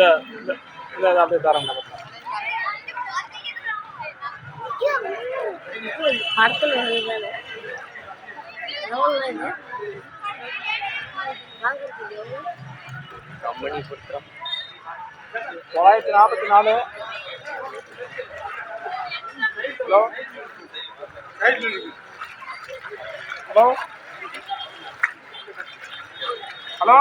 இந்த இந்த அப்படியே தரேன் கம்பெனி கொடுத்துறோம் 944. ஹலோ ஹலோ ஹலோ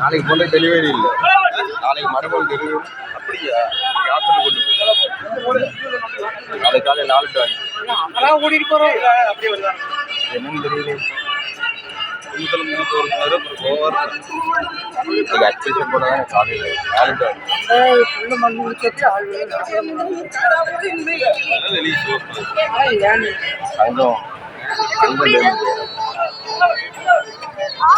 நாளைக்கு போல டெலிவரி இல்லை, நாளைக்கு மறுபடியும் டெலிவரி. அப்படியா? ஹாஸ்பிட்டல் கொண்டு நாளைக்கு காலையில் 4 டு 5 கூட்டிட்டு போறோம். அப்படியே வருவாங்க என்னன்னு தெரியல. அட்மிஷன் போட காலையில் 4 டு 5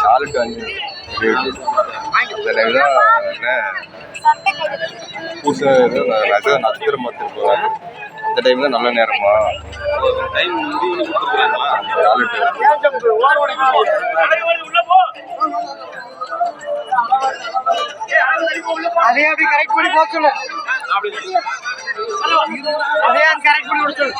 4 டு 5 அந்த டைம் தான் என்ன பூசை நட்சத்திரம் பார்த்துருப்பாரு. அந்த டைம் தான் நல்ல நேரமா டைம் முடிவு கொடுத்துருக்காங்களா? அதே அப்படி கரெக்ட் பண்ணி போக சொல்லு. அதே கரெக்ட் பண்ணி விட சொல்லு.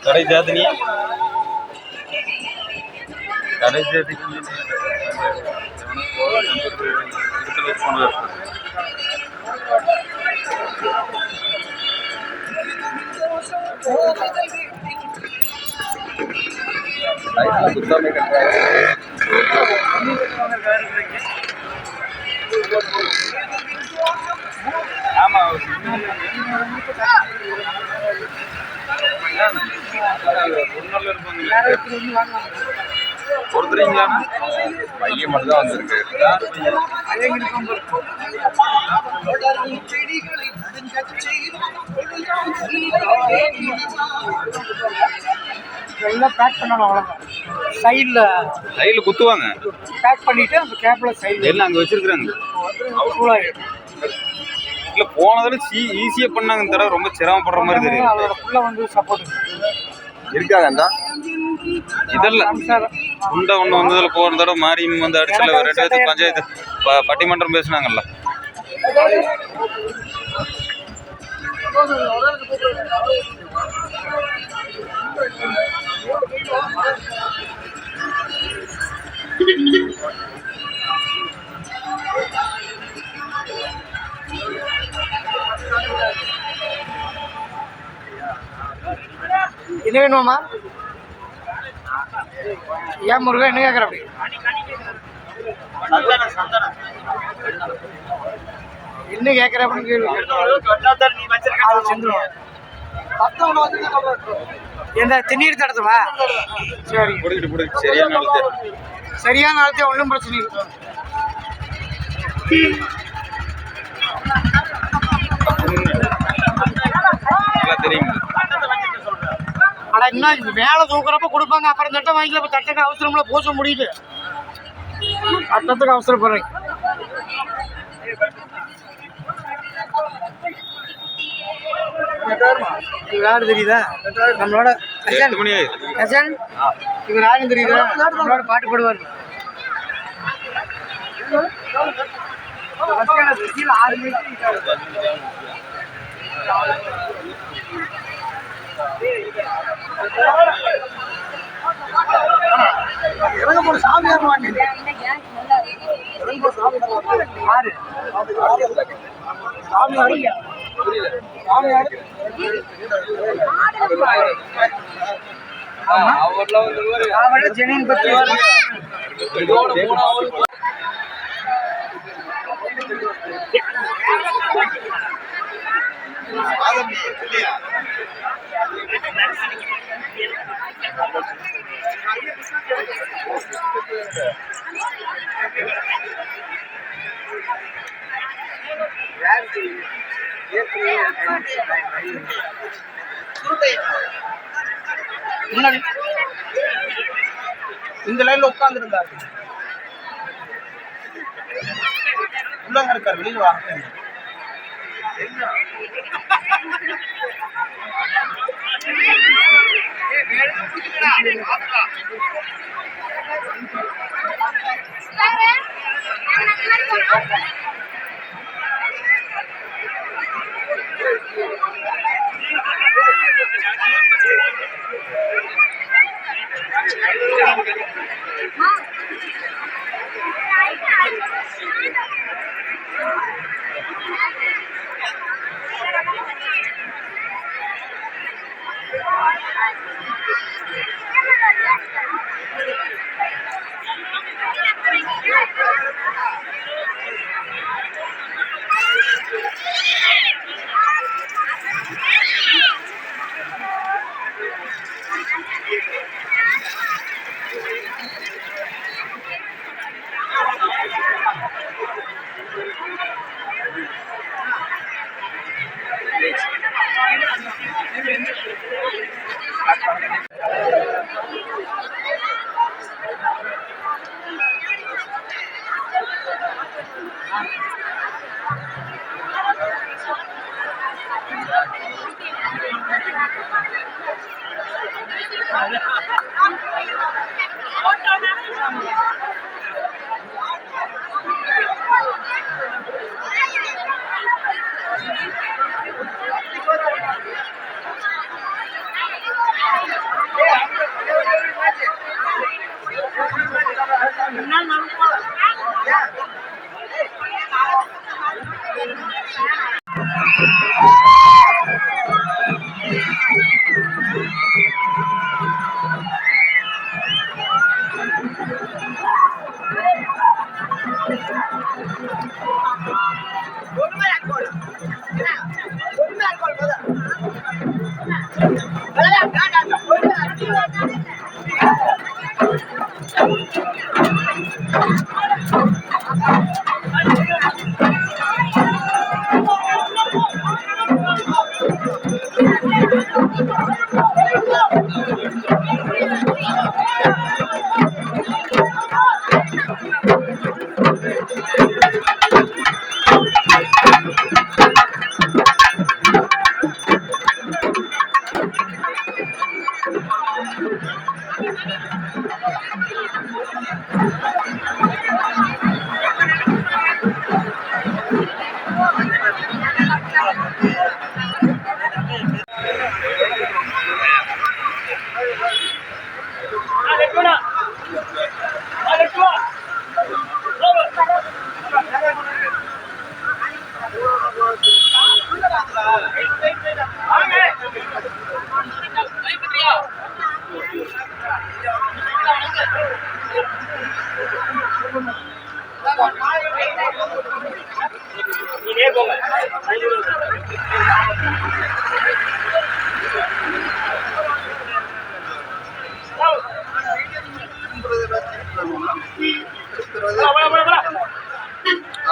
கடை ஜாதினி கடை ஜாதினி ஆமா ஒருத்தரீங்களா? பையன் மட்டும் தான் வந்திருக்கு. எல்லாம் பேக் பண்ணணும் அவ்வளோதான். சைடில் குத்துவாங்க. பேக் பண்ணிட்டு அந்த கேப்பில் சைடில் எல்லாம் அங்கே வச்சிருக்கிறாங்க. இல்லை போனதில் ஈஸியாக பண்ணாங்க. இந்த தடவை ரொம்ப சிரமப்படுற மாதிரி தெரியும். அதோட ஃபுல்லாக வந்து சப்போர்ட் இருக்காங்க. இதெல்லாம் உண்டா ஒன்று வந்ததில் போன தடவை மாரியம் வந்து அடிச்சல 2000 பஞ்சாயத்து பட்டிமன்றம் பேசினாங்கல்ல. என்ன வேணுமாம்மா? ஏன் முருகா என்ன கேட்குற? அப்படி என்ன கேட்குற அப்படின்னு கேள்வி எந்த திண்ணீர் தடத்துவா? சரி சரியான ஆளுத்தே ஒன்றும் பிரச்சனை இல்லை. தெரியும். ஆனால் இன்னும் மேலே தூக்குறப்ப கொடுப்பாங்க. அப்புறம் தட்டை வாங்கிக்கல. இப்போ தட்டுக்கு அவசரம்ல பூச முடியுது. சட்டத்துக்கு அவசரப்படுறேன். இவர் யாரு தெரியுதா? நம்மளோட இவர் யாருன்னு தெரியுதா? நம்மளோட பாட்டு பாடுவார். 6 மணிக்கு இறங்க போற சாமி ஏறுவாங்க. யாரு சாமி அருங்க? சாமி யாரு? அவரோட ஜெனின் பத்தி இந்த லைன்ல உட்கார்ந்து இருந்தாரு. உள்ளங்க இருக்காரு. வெளியில வாங்க.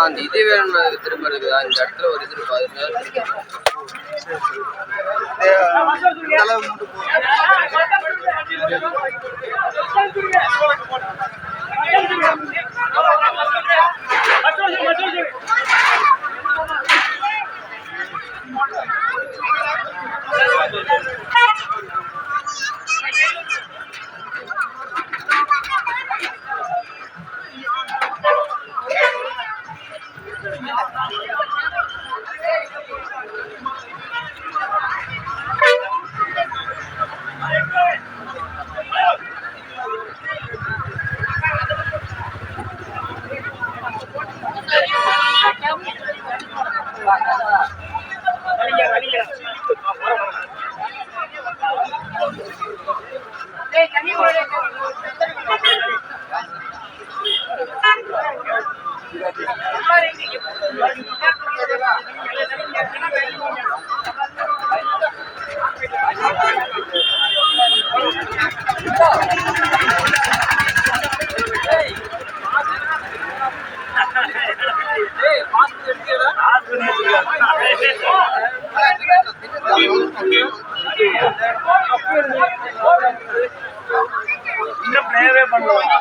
அந்த இது வேணும் திரும்ப இருக்குதா இந்த இடத்துல ஒரு இது இருக்கும் இன்னும் பிளேவே பண்ணுவோம்.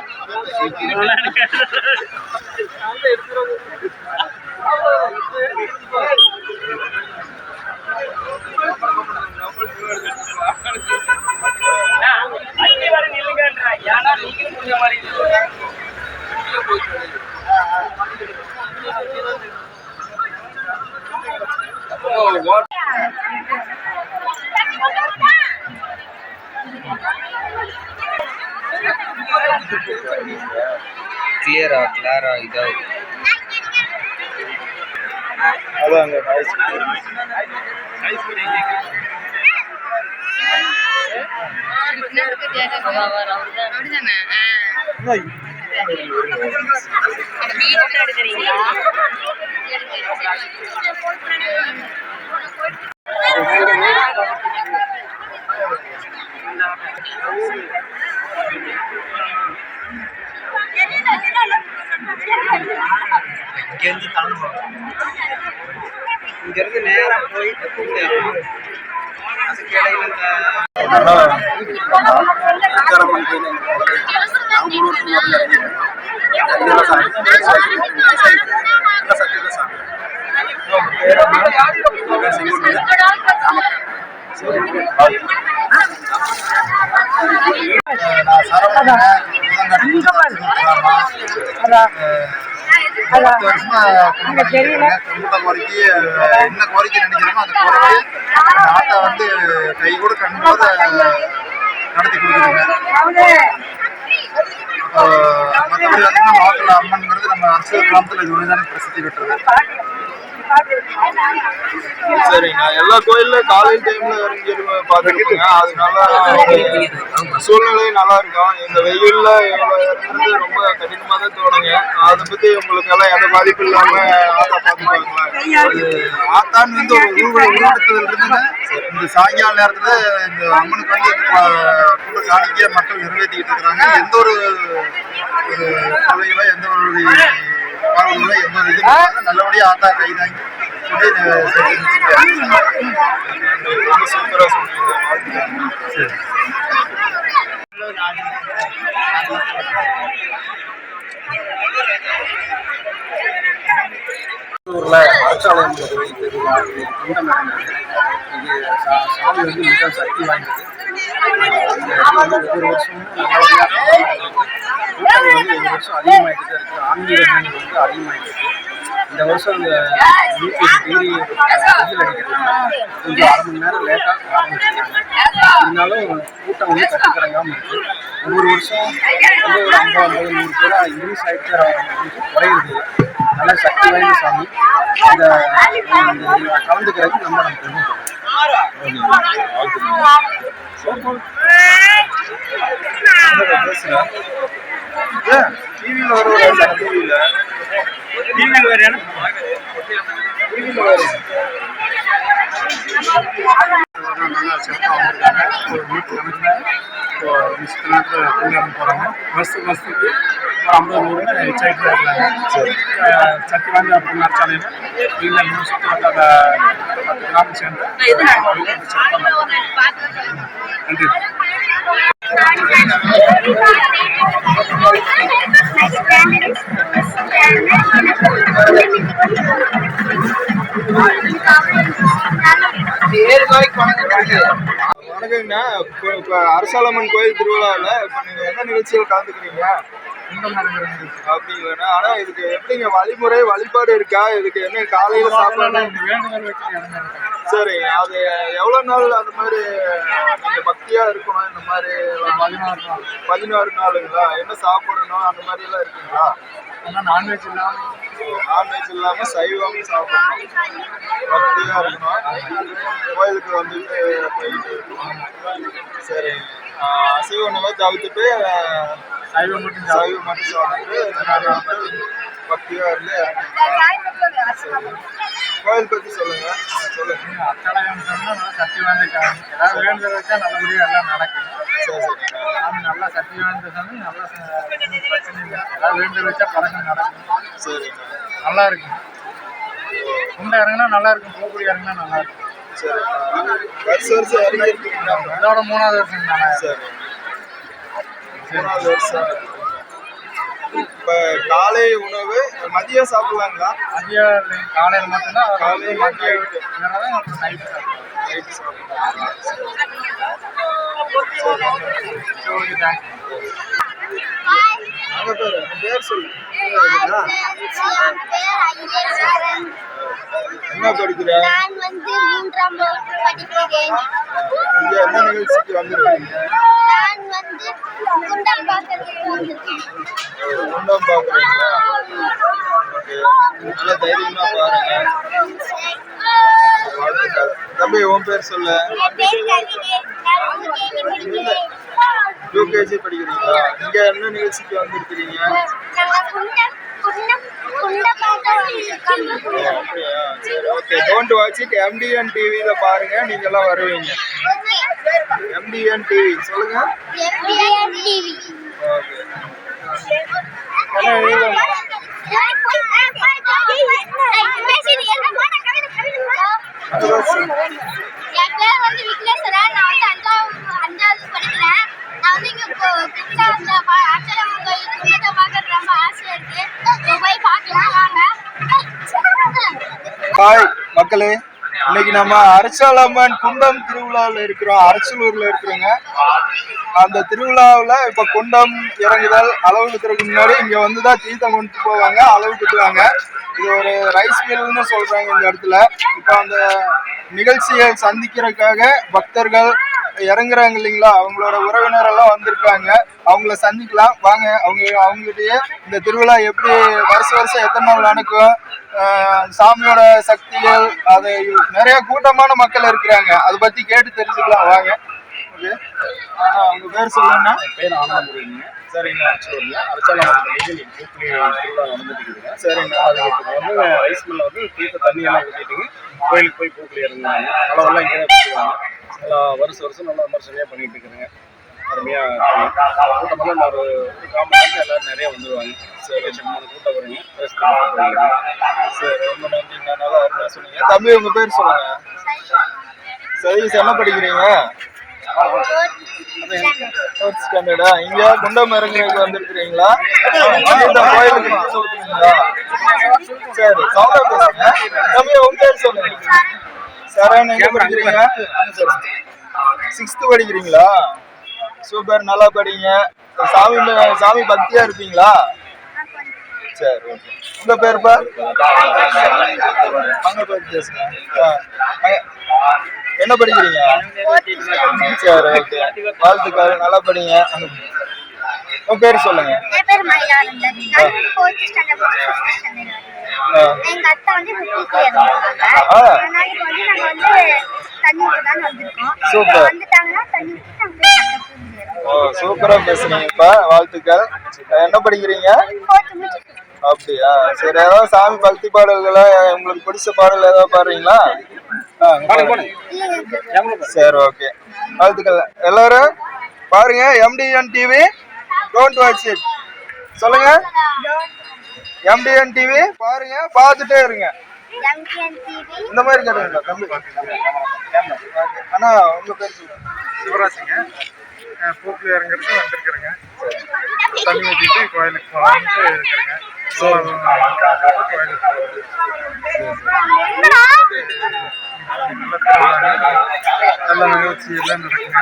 கிளியரா இதாகுது. அதாங்க இங்கிருந்து நேரா போயிட்டு என்ன கோரிக்கை நினைக்கிறோமோ அந்த கோரிக்கை ஆத்தா வந்து கை கூட கண்ணோட நடத்தி கொடுக்குறீங்க. மற்றபடி பார்த்தீங்கன்னா மாப்பிள்ள அம்மன்ங்கிறது நம்ம அரசியல் கிராமத்தில் இது ஒன்று தானே பிரசித்தி பெற்றது. சரிங்க, எல்லா கோயில்ல காலையில் டைம்ல இறங்கி பார்த்துருக்கீங்க, அதனால சூழ்நிலை நல்லா இருக்கும். இந்த வெயில்ல இறங்குறது ரொம்ப கடினமா தான் தோணுங்க. அதை பத்தி உங்களுக்கு எல்லாம் எந்த பாதிப்பு இல்லாம ஆத்தா பார்த்துப்பாங்களா? ஆத்தான்னு வந்து ஒரு உருவெடுத்ததுல இருந்து இந்த சாயங்கால நேரத்துல இந்த அம்மனுக்கு வந்து கூட காணிக்கையா மக்கள் நிறைவேற்றிக்கிட்டு இருக்கிறாங்க. எந்த ஒரு தொல்லைகளோ எந்த ஒரு பாவங்களோ எந்த ஒரு இது நல்லபடியா ஆத்தா கைதாங்கி சூப்பரா சொன்னீங்க. ஊர்ல அரசாலயம் சாமி வந்து மிக சக்தி வாய்ந்தது. ஒவ்வொரு வருஷமும் ஒவ்வொரு வருஷம் அதிகமாகிட்டு தான் இருக்குது. ஆன்மீக வந்து அதிகமாகிட்டு இருக்கு. இந்த வருஷம் இந்த 108 டிகிரி வெயில் அடிக்கிறதுனால கொஞ்சம் அரை மணி நேரம் லேட்டாக ஆரம்பிச்சிருக்காங்க. இருந்தாலும் கூட்டம் வந்து கட்டுக்கிறங்காமல் இருக்குது. ஒவ்வொரு வருஷம் வந்து ஒரு 50, 100 பேராக இன்க்ரீஸ் ஆகிட்டு குறையுது. நல்ல சக்தி வாய்ந்த சாமி. இந்த கலந்துக்கிறதுக்கு நம்ம பேசுகிறேன். டிவியில் வர டிவியில் வேற நல்லா சிறப்பாக வந்திருக்காங்க. ஒரு வீட்டு கணக்கில் கொண்டாட போகிறாங்க. வருஷத்துக்கு ஒரு 50 100 எச்சாயிட்டு தான் இருக்கிறாங்க. சக்தி வாய்ந்த அப்படின்னு அரசாலையில் இல்லை இன்னும் சுற்றி வந்தாத 10 கிராமம் சேர்ந்து சிறப்பாக நன்றி. வணக்கங்கண்ணா. இப்போ அரசாலம்மன் கோயில் திருவிழாவில் இப்போ நீங்கள் என்ன நிகழ்ச்சியில் கலந்துக்கிறீங்க? அப்படிங்களாண்ணா. ஆனால் இதுக்கு எப்படிங்க வழிமுறை வழிபாடு இருக்கா? இதுக்கு என்ன காலையில் சாப்பாடு? சரிங்க, அது எவ்வளோ நாள் அந்த மாதிரி நீங்கள் பக்தியாக இருக்கணும்? இந்த மாதிரி 16 நாளுங்களா? என்ன சாப்பிடணும் அந்த மாதிரிலாம் இருக்குங்களா? நான்வெஜ் இல்லாமல் சைவம் சாப்பிடணும், பக்தியாக இருக்கணும், கோயிலுக்கு வந்துட்டு போயிட்டு இருக்கணும். சரி, அசைவ உணவை தவிர்த்துட்டு சைவம் மட்டும் சாப்பிட்டு பக்தியாக இருந்து கோயில் பற்றி சொல்லுங்க. அத்தாலயம் நல்லா சக்தி வாய்ந்த சாமி. ஏதாவது வேண்டுதல் வச்சா நல்லபடியாக எல்லாம் நடக்கும். சாமி நல்லா சக்தி வாய்ந்த சாமி. நல்லா பிரச்சனை இல்லை. ஏதாவது வேண்டுதல் வச்சா பழக்கம் நடக்கும். சரிங்க, நல்லா இருக்கும். குண்டை இறங்கினா நல்லா இருக்கும். போக்குடி இறங்கினா நல்லா இருக்கும். சரி, வருஷம் இறங்கிருக்கீங்களா? இதோட 3வது வருஷம் தானே. சரி, 3வது வருஷம். இப்போ காலை உணவு மதியம் சாப்பிடலாங்களா? மதியம் காலையில் மட்டும்தான். காலையில் மதியம் நைட்டு சாப்பிடலாம். பேர் சொல்லு. என்ன படிக்கிற? நான் வந்து 3ஆம் வகுப்பு படிக்கிறேன். இங்க என்ன நிகழ்ச்சிக்கு வந்திருக்கீங்க? நான் வந்து குண்டம் பார்க்கறதுக்கு வந்திருக்கேன். குண்டம் பார்க்குறீங்களா? ஓகே, நல்லா தைரியமா பாருங்க. தம்பி, உன் பேர் சொல்லு. என் பேர் கவிதேன். நான் UKG படிக்கிறேன். UKG படிக்கிறீங்களா? இங்க என்ன நிகழ்ச்சிக்கு வந்திருக்கிறீங்க? நாங்க குண்டம் பார்க்க வந்திருக்கோம். அப்படியா? சரி, okay. Don't watch it. MDN டிவியில பாருங்க, நீங்க எல்லாம் வருவீங்க. MDN டிவி சொல்லுங்க. MDN TV. ஓகே. என்ன எழுதணும்? என் பேர் வந்து விக்னேஸ்வரா. நான் வந்து 5வது படிக்கிறேன். நான் வந்து இங்க புதுசா வந்த அரசாலம்மன் கோயில் குண்டத்தை பார்க்கறது ரொம்ப ஆசையா இருக்கு. போய் பார்க்கலாம் வாங்க. ஹாய் மக்களே, இன்னைக்கு நம்ம அரசாலம்மன் குண்டம் திருவிழாவில் இருக்கிறோம். அரசலூர்ல இருக்கிறோங்க. அந்த திருவிழாவில் இப்ப குண்டம் இறங்குதல் அளவு இருக்கிறதுக்கு முன்னாடி இங்க வந்துதான் தீர்த்தம் கொண்டு போவாங்க, அளவு கட்டுவாங்க. இது ஒரு ரைஸ் மில்னு சொல்றாங்க இந்த இடத்துல. இப்ப அந்த நிகழ்ச்சியை சந்திக்கிறதுக்காக பக்தர்கள் இறங்குறாங்க இல்லைங்களா, அவங்களோட உறவினர் எல்லாம் வந்திருக்காங்க. அவங்கள சந்திக்கலாம் வாங்க. அவங்ககிட்டயே இந்த திருவிழா எப்படி வருஷம் எத்தனை நாள் நடக்கும், சாமியோட சக்திகள், அது நிறைய கூட்டமான மக்கள் இருக்கிறாங்க, அதை பத்தி கேட்டு தெரிஞ்சுக்கலாம் வாங்க. ஓகே, அவங்க பேர் சொல்லுங்கன்னா? பேர் ஆனந்தபுரிங்க. சரிங்க. அரசாலம்மன் திருவிழா நடந்துட்டு இருக்குதுங்க. சரிங்க. அதுக்கு வந்து ரைஸ் மில்ல வந்து தீர்த்த தண்ணியெல்லாம் ஊற்றிட்டுங்க கோயிலுக்கு போய் பூக்குழி இறங்குவாங்க. அளவெல்லாம் இங்கே தான் கொடுத்துருவாங்க. நல்லா வருஷம் நல்லா விமர்சனையாக பண்ணிட்டு இருக்கிறேங்க. அருமையாக கூட்டமெல்லாம் ஒரு காமராஜ் எல்லாரும் நிறைய வந்துடுவாங்க. சரி, லட்சமான கூட்டம் வருங்க. சரி, ரொம்ப நன்றிங்க. நல்லா அருமையாக சொன்னீங்க. தம்பி உங்க பேர் சொல்லுங்க. சதீஷ், என்ன படிக்கிறீங்க? ஃபோர்த் ஸ்டாண்டர்டா? இங்க குண்டம் இறங்குறதுக்கு வந்திருக்கிறீங்களா? கோயிலுக்கு சொல்றீங்களா? சரி, சவுண்டா பேசுங்க. தம்பி உங்க பேர் சொல்லுங்க. சரண், எங்க படிக்கிறீங்க? 6th படிக்கிறீங்களா? சூப்பர், நல்லா படிங்க. சாமி பக்தியா இருப்பீங்களா? சரி, ஓகே. உங்க பேருப்பா? அங்க பேர் பேசுங்க. என்ன படிக்கிறீங்க? சரி, ஓகே. வாழ்த்துக்கள், நல்லா படிங்க. உங்க பேர் சொல்லுங்க. என் பேர் மயிலானந்தன். நான் 4th ஸ்டாண்டர்ட் 5th ஸ்டாண்டர்ட். எங்க அத்தை வந்து முக்கிட்டு இருந்தாங்க. அதனால இப்போ வந்து நாங்க வந்து தண்ணி ஊற்றதான் வந்திருக்கோம். சூப்பர். வந்துட்டாங்கன்னா தண்ணி ஊற்றி நாங்க போய் அங்கே போய் ஓ, சூப்பரா பேசுனீங்கப்பா, வாழ்த்துக்கள். என்ன படிக்கிறீங்க? 4th முடிச்சு. அப்படியா? சரி, ஏதாவது சாமி பக்தி பாடல்களை உங்களுக்கு பிடிச்ச பாடல் ஏதாவது பாடுறீங்களா? சரி, ஓகே, வாழ்த்துக்கள். எல்லாரும் பாருங்க MDN TV, don't watch it. சொல்லுங்க. MDN TV பாருங்க, பார்த்துட்டே இருங்க. MDN TV இந்த மாதிரி கேட்டுங்க தம்பி. அண்ணா உங்க பேர் சொல்லுங்க. சிவராஜுங்க. பூக்குழி இறங்குறதுக்கு வந்திருக்கிறேங்க. தண்ணி ஊற்றிட்டு கோயிலுக்கு போகலான்ட்டு இருக்கிறேங்க. கோயிலுக்கு நல்ல நிகழ்ச்சி எல்லாம் நடக்குங்க.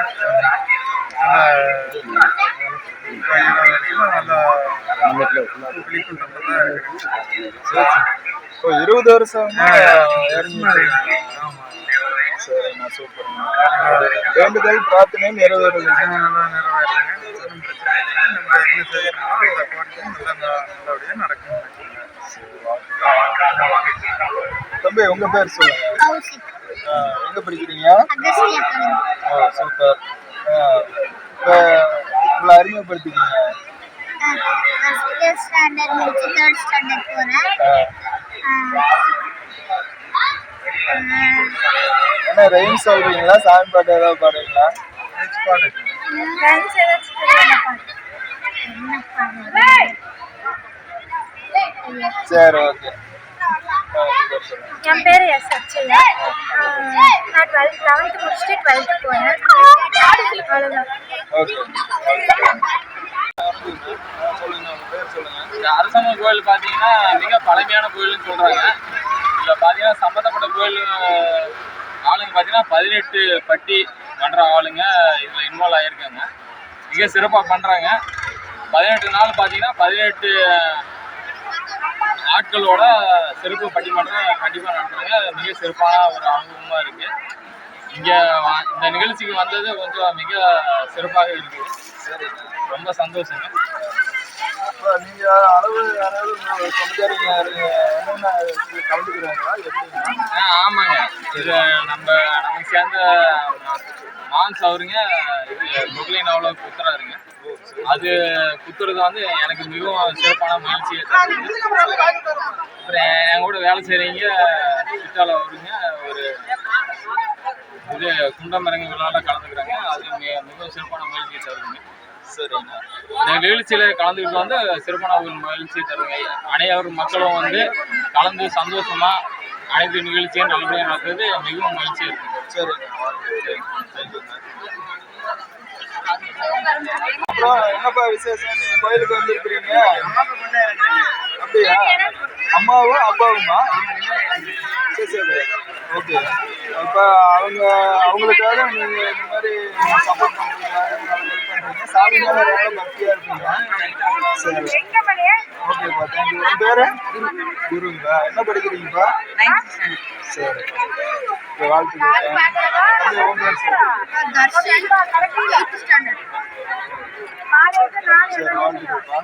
ஓ, 20 வருஷம் இறங்கி. சரிண்ணா, சூப்பர். வேண்டுதல் பிரார்த்தனை நிறைவேறுது. தம்பி உங்க பேர் சொல்லுங்க. கௌசிக். எங்க படிக்கிறீங்க? அகஸ்தியா காலேஜ். ஓ, சூப்பர். உங்களை அறிமுகப்படுத்திக்கீங்க. 5th ஸ்டாண்டர்ட் முடிச்சு 3rd ஸ்டாண்டர்ட் போறேன். என்ன ரைம் சொல்றீங்களா? சாமி பாட்டு ஏதாவது பாடுறீங்களா? சரி, ஓகே. என் பேர் எஸ் அச்சயா. நான் 11th முடிச்சுட்டு 12th போனேன். அவ்வளோதான். ஓகே. இந்த அரசம்மன் கோயில் பார்த்தீங்கன்னா மிக பழமையான கோயில்னு சொல்கிறாங்க. இதில் பார்த்தீங்கன்னா சம்மந்தப்பட்ட கோயில் ஆளுங்க பார்த்தீங்கன்னா 18 பட்டி பண்ணுற ஆளுங்க இதில் இன்வால்வ் ஆகியிருக்காங்க. மிக சிறப்பாக பண்ணுறாங்க. 18 நாள் பார்த்தீங்கன்னா 18 ஆட்களோட சிறப்பு பட்டிமன்றம் கண்டிப்பாக நடத்துறாங்க. மிக சிறப்பான ஒரு அனுபவமாக இருக்குது. இங்கே இந்த நிகழ்ச்சிக்கு வந்தது கொஞ்சம் மிக சிறப்பாக இருக்குது. ரொம்ப சந்தோஷங்க. நீங்க அளவு யாராவது சொந்தக்காரங்க என்னென்ன கலந்துக்கிறாங்களா? எப்படிங்க? ஆமாங்க. இது நமக்கு சேர்ந்த மான்ஸ் அவருங்க இது முகலின் அவ்வளோ குத்துறாருங்க. அது குத்துறது வந்து எனக்கு மிகவும் சிறப்பான மகிழ்ச்சியை தருது. அப்புறம் என் கூட வேலை செய்கிறீங்க சித்தால அவருங்க ஒரு இது குண்டமிறங்கு விழாவில் கலந்துக்கிறாங்க. அது மிகவும் சிறப்பான மகிழ்ச்சியை தருதுங்க. சரிங்க. இந்த நிகழ்ச்சியில் கலந்துக்கிட்டு வந்து சிறப்பான ஒரு மகிழ்ச்சியை தருங்க. அனைவரும் மக்களும் வந்து கலந்து சந்தோஷமா அனைத்து நிகழ்ச்சியும் நல்லபடியாக நடத்துறது மிகவும் மகிழ்ச்சியாக இருக்குது. சரிங்க. அப்புறம் என்னப்பா விசேஷம்? நீங்க கோயிலுக்கு வந்திருக்கிறீங்க. அப்படியா? அம்மாவும் அப்பாவுமா? சரி. ஓகே. அப்போ அவங்களுக்காக நீங்க இந்த மாதிரி சப்போர்ட் பண்றீங்க. சாமி மேல ரொம்ப பக்தியா இருப்பீங்க. சரி. ஓகேப்பா, தேங்க்யூ. உங்க பேரு? குருங்களா? என்ன படிக்கிறீங்கப்பா? சரி. வாழ்த்துக்கள். உங்க பேர் சொல்லுங்க. சரி, வாழ்த்துக்கள்ப்பா.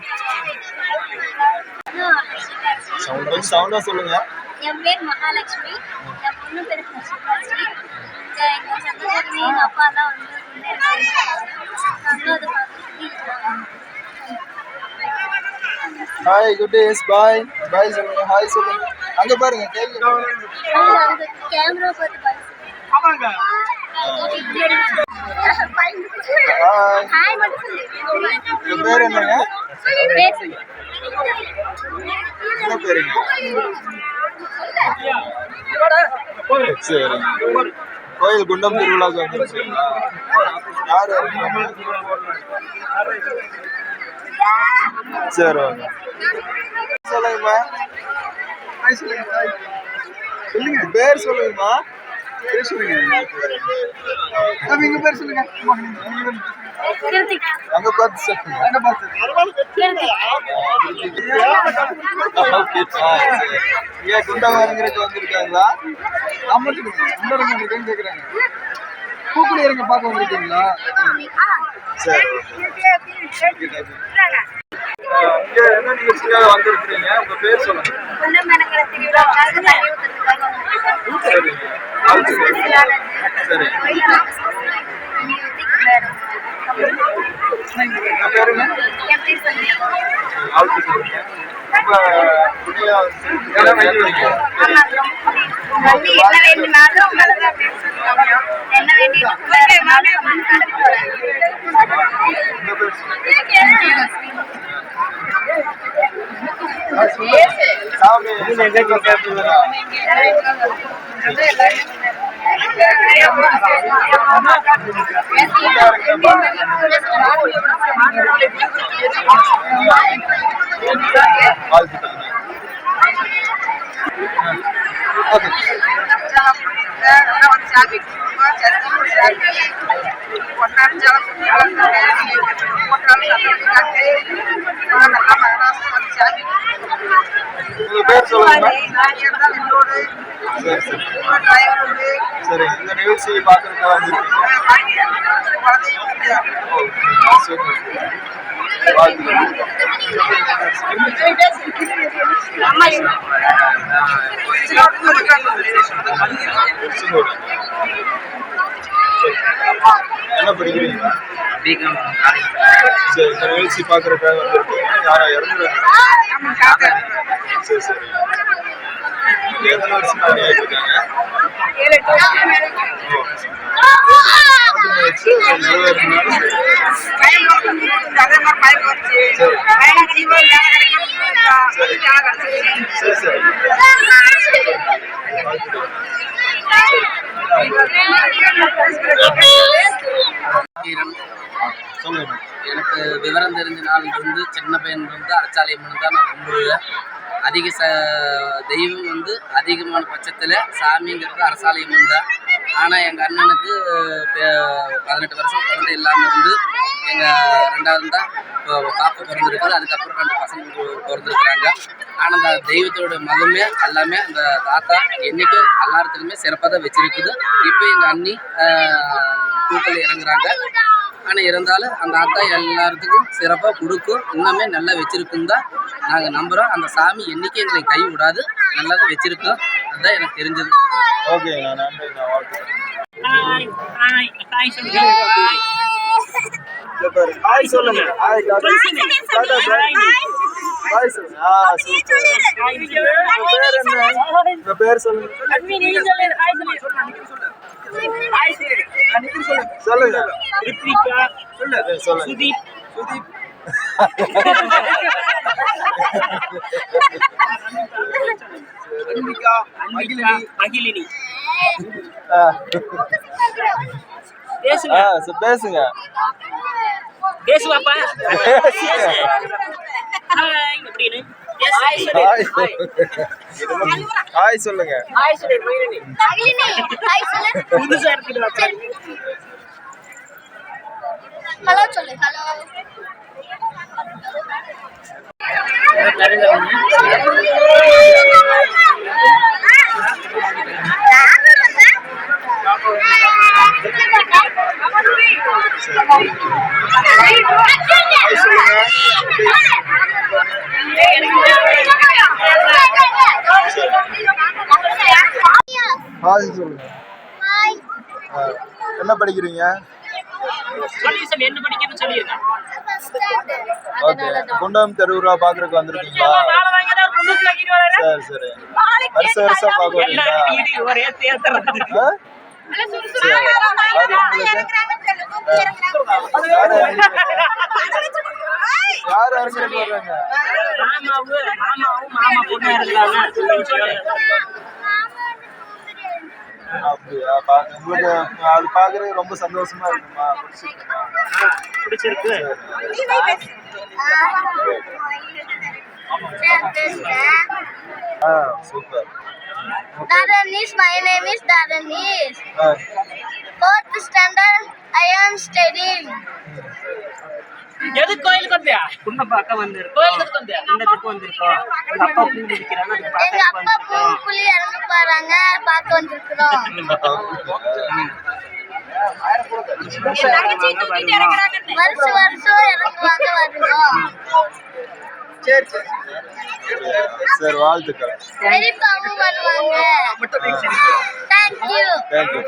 சவுண்டா சொல்லுங்க. என் பேர் மகாலட்சுமி. என் பொண்ணு பேர் கிருஷ்ணகாட்சி. எங்கள் சொந்தக்காரங்க எங்கள் அப்பா எல்லாம் வந்து நாங்களும் அதை பார்த்துட்டு ஹாய், குட் டேஸ். பாய் பாய் சொல்லுங்க. ஹாய் சொல்லுங்க. அங்க பாருங்க, கேள்வி. கேமரா பார்த்து பாய். ஆமாங்க. ஹாய் மட்டும் சொல்லு. உங்க பேர் என்னங்க? பேர் சொல்லு. என்ன பேருங்க? சரி. கோயில் குண்டம் திருவிழாக்கு வந்துருக்கீங்களா? யார் இருக்கீங்க? சரி, வாங்க. சொல்லுங்கம்மா. சொல்லுங்க, பேர் சொல்லுங்கம்மா. பேர் சொல்லுங்க. பேர் சொல்லுங்க. அங்க பார்த்து சொல்லுங்க. அங்க பார்த்து. ஏன் குண்டம் இறங்குறதுக்கு வந்திருக்காங்களா? ஆமா சொல்லுங்க. குண்டம் இறங்குறதுன்னு கேக்குறாங்க. பூக்குடி இறங்க பார்க்க வந்திருக்கீங்களா? சரி. இங்க என்ன நிகழ்ச்சிக்காக வந்திருக்கீங்க? உங்க பேர் சொல்லுங்க. குண்டம் இறங்குற திருவிழாக்காக தண்ணி ஊத்துறதுக்காக வந்திருக்கோம். சரிங்க. சரி. தண்ணி ஊற்றி கொண்டாடுறோம். என்ன பேருங்க? என் பேர் சொல்லி. ஆழ்த்து சொல்லுங்க. ரொம்ப புண்ணியா வந்து என்ன வேண்டினாலும் உங்களுக்கு அப்படின்னு சொல்லுவாங்க. என்ன வேண்டினாலும் சாமி உங்க பேர் சொல்லுங்க. சரி, இந்த நிகழ்ச்சியை பார்க்கறதுக்காக வந்திருக்கீங்க. என்ன படிக்கிறீங்க? சரி, இந்த நிகழ்ச்சி பார்க்கறதுக்காக வந்திருக்கீங்க. யாரா இறந்துருக்காங்க? சரி சரி. எத்தனை வருஷம் ஆகிட்டு இருக்காங்க? சொல்லுங்க. எனக்கு விவரம் தெரிஞ்ச நாளிலிருந்து சின்ன பையன் வந்து அரசாலயம் தான் நான் கும்பிடுவேன். அதிக தெய்வம் வந்து அதிகமான பட்சத்தில் சாமிங்கிறது அரசாலயம் தான். ஆனால் எங்கள் அண்ணனுக்கு 18 வருஷம் குழந்தை இல்லாமல் இருந்து எங்கள் ரெண்டாவது தான் பாப்பா பிறந்திருக்குது. அதுக்கப்புறம் 2 பசங்க பிறந்திருக்கிறாங்க. ஆனால் அந்த தெய்வத்தோட மதமே எல்லாமே அந்த தாத்தா என்றைக்கும் எல்லாத்துக்குமே சிறப்பாக தான் வச்சுருக்குது. இப்போ எங்கள் அண்ணி பூக்கள் இறங்குறாங்க. ஆனால் இருந்தாலும் அந்த தாத்தா எல்லாத்துக்கும் சிறப்பாக கொடுக்கும். இன்னுமே நல்லா வச்சுருக்குன்னு தான் நாங்கள் நம்புகிறோம். அந்த சாமி என்றைக்கும் எங்களை கை விடாது, நல்லா தான் வச்சுருக்கோம். அதுதான் எனக்கு தெரிஞ்சது. ஓகே, நான் நன்றி. நான் வாழ்த்துக்கிறேன். ஹாய் சொல்லுங்க. ஹாய் டாடா. டாடா பாய். பாய் சொல்லுங்க. சூப்பர். உங்க பேர் என்ன? உங்க பேர் சொல்லுங்க. சொல்லுங்க. ரித்விகா. சொல்லுங்க. சுதீப். சுதீப். அன்பிகா. மகிழினி. பேசுங்க. பேசுங்க. பேசுவாப்பா. ஹாய், எப்படின்னு பேசு. ஹாய் சொல்லுங்க. ஹலோ சொல்லு. ஹலோ. ஹாய் சொல்லுங்க. என்ன படிக்கிறீங்க? ஓகே. குண்டம் தெருவுரா பாக்குறதுக்கு வந்திருக்கீங்களா? சரி சரி. வருஷம் பார்க்க வரீங்களா? யார் அரசியலுக்கு வர்றாங்க? அப்படியா? உங்களுக்கு அது பாக்குறது ரொம்ப சந்தோஷமா இருக்குமா? பிடிச்சிருக்கு. Super. Daranis, my name is Daranis. Fourth standard, I am studying. எது கோயிலுக்கு வந்தியா? குண்ட பார்க்க வந்திருக்கோம். கோயிலுக்கு வந்தியா? குண்டத்துக்கு வந்திருக்கோம். எங்க அப்பா பூ குடிக்கிறாங்க. அதுக்கு எங்க அப்பா பூக்குழி இறந்து போறாங்க, பார்க்க வந்திருக்கிறோம். வருஷம் இறங்குவாங்க, வருவோம். சரி சரி சரி. வாழ்த்துக்கள். பெரியப்பாவும் வருவாங்க. தேங்க்யூ. தேங்க்யூ.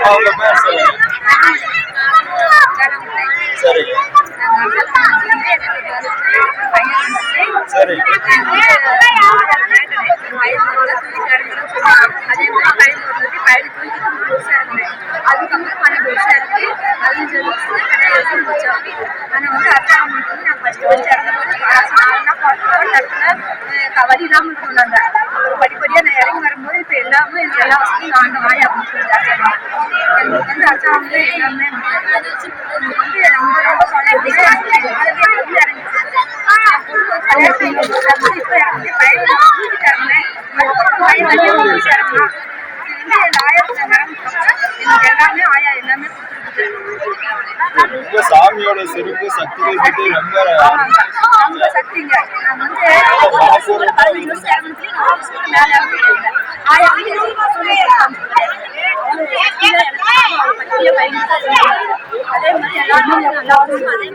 அவங்க பேர் சொல்லுங்க. சரி சரி. அதுக்கப்புறம் 12 வருஷம் இருக்கு. 15 வருஷம் கடையில் போச்சோம். ஆனால் வந்து அர்த்தம் நான் ஃபஸ்ட்டு வச்சு இறங்கும்போது வழி இல்லாமல் இருக்கணும். நாங்கள் அப்புறம் படிப்படியாக நான் இறங்கி வரும்போது இப்போ எல்லாமே எனக்கு எல்லா வசதியும் நான் வாய் அப்படின்னு சொல்லி எங்களுக்கு வந்து அர்த்தம் எல்லாமே வந்து ரொம்ப ரொம்ப இப்போ இறங்கி பையன் வீட்டுக்கு இறங்கினேன். அதுக்கப்புறம் பையன் வழியாக முடிச்சு இறங்கலாம். எனக்கு எல்லாமே ஆயா எல்லாமே ரொம்ப சாமியோட சிறப்பு சக்திகள் பத்தி ரொம்ப ரொம்ப சக்திங்க. நான் வந்து 15 வருஷம் இறங்குறதுலேயே 4 வருஷத்துக்கு மேலே இறங்கிட்டேன். ஆயா வந்து அதே மாதிரி எல்லாருமே நல்லா அதே மாதிரி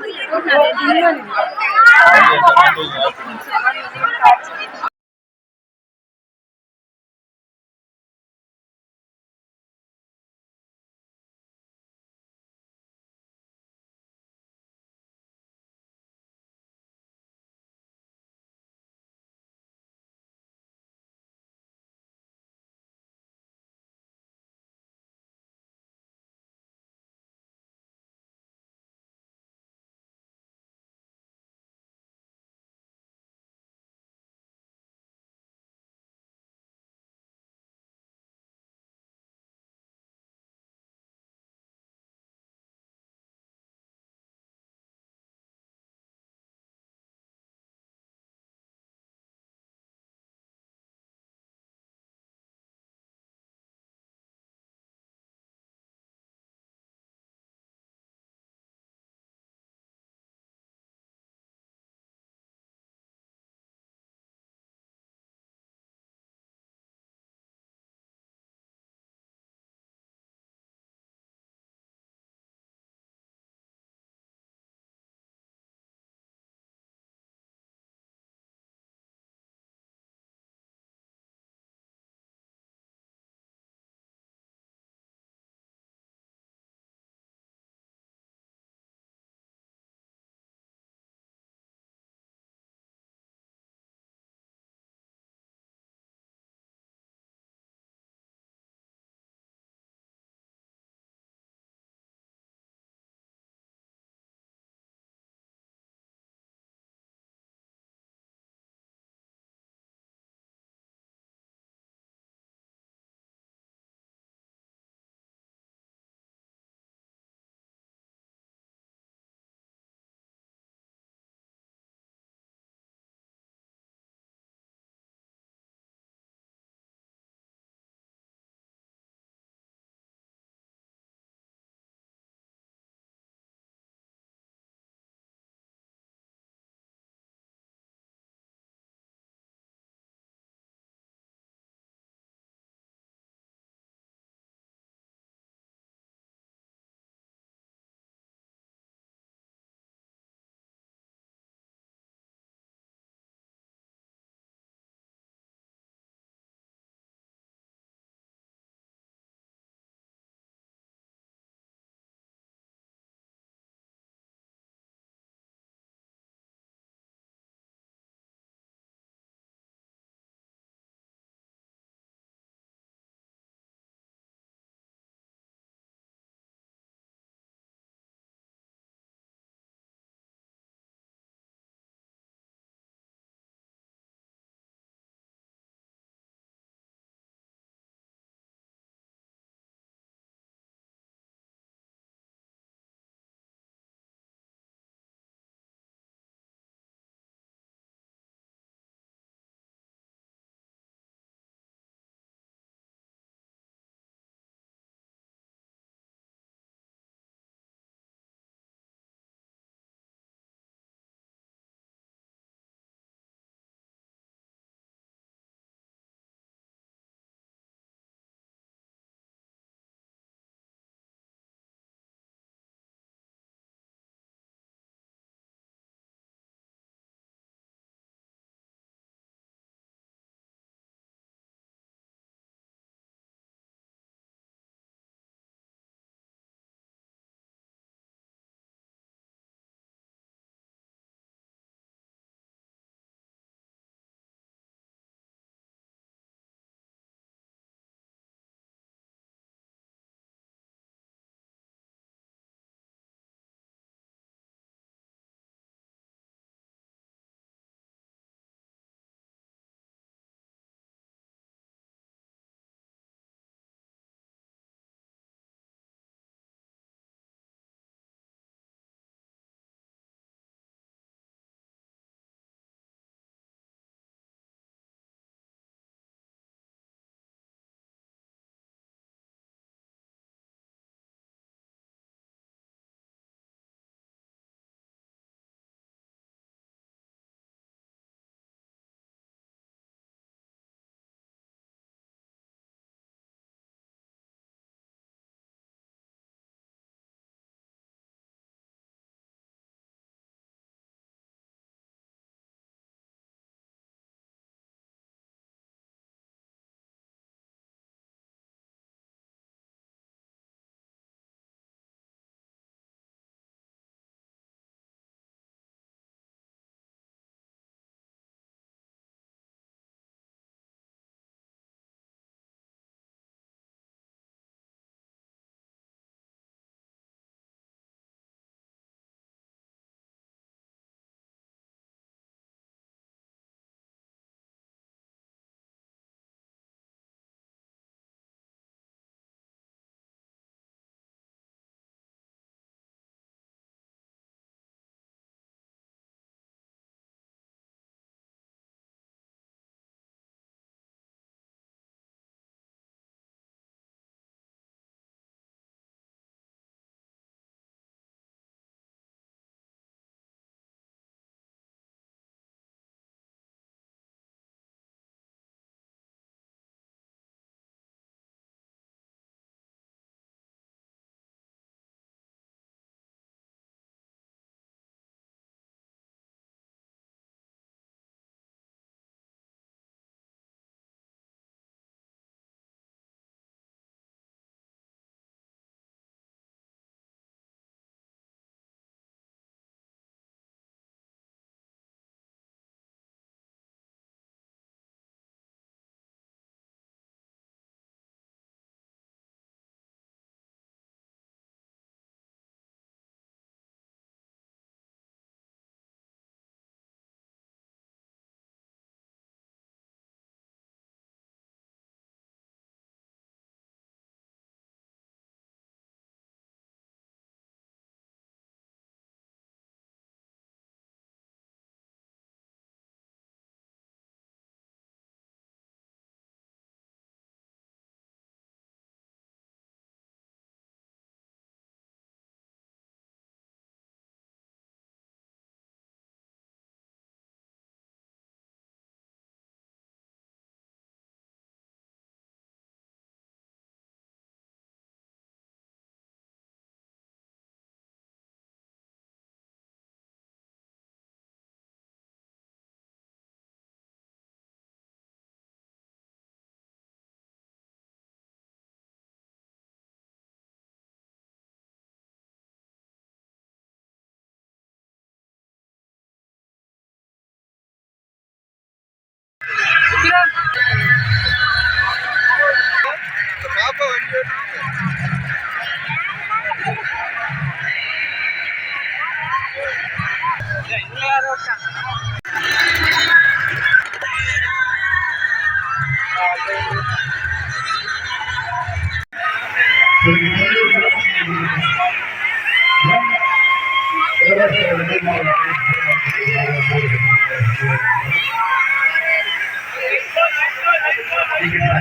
பாப்பா வண்டி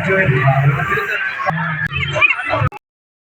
Thank you.